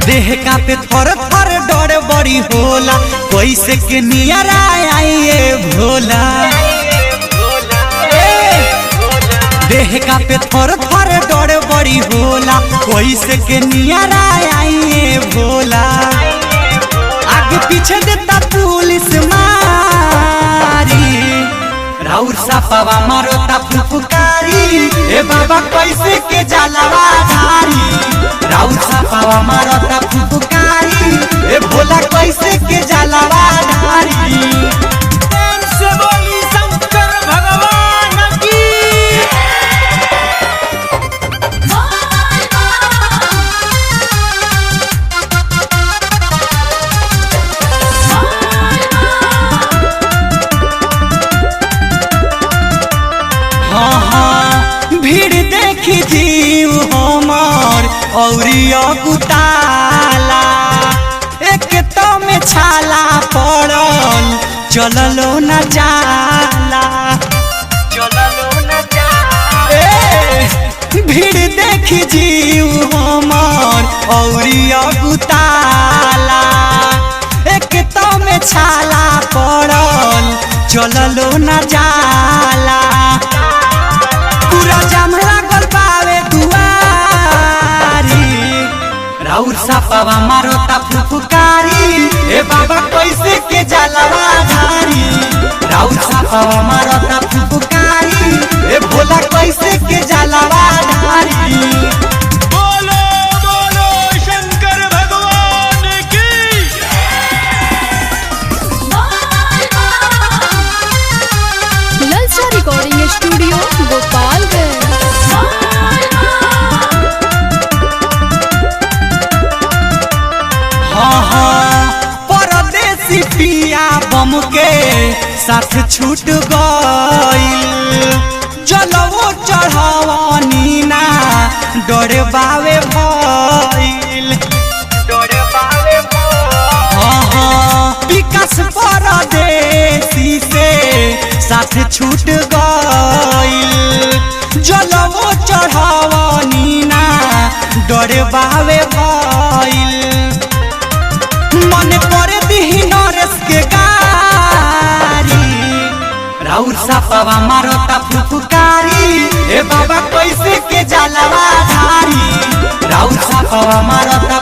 देह का पे थर थर डर बड़ी होला, कैसे के नियरा आइए भोला। देह का पे थर थर डर बड़ी होला, कैसे के नियरा आइए भोला। आगे पीछे देता पुलिस मारी, राउर सापावा मारोता फुफकारी। ए बाबा कैसे के जलवा धारी, राउर सापावा मारोता फुफकारी। ए भोला कैसे के जलवा धारी। से बोली शंकर भगवान की। हाँ हाँ भीड़ देखी जीव हमार औरिया गुताला, एक तो में छाला पड़ल चललो न जाला। भीड़ देखी जीव हमार औरिया गुताला, एक तो में छाला पड़ल चललो न जाला। पूरा जाम लागल पावे दुआरी, राउर सापावा मारोता फुफकारी। ए बाबा कैसे के जलवा धारी, राउर सापावा मारोता फुफकारी। ए भोला कैसे के जलवा धारी। बोलो बोलो शंकर भगवान की। ललचा रिकॉर्डिंग स्टूडियो गोपालगंज। हाँ हाँ परदेसी पिया बम के साथ छूट गइल, जलवो चढ़ावानी ना डरे बावे भइल। हाँ हाँ विकास परदेसी से साथ छूट गइल, जलवो चढ़ावानी ना डरे बावे भइल। मन करे दिही नरेश के गारी, राउर सापावा मारोता फुफकारी। ए बाबा कैसे के जलवा धारी, राउर सापावा मारोता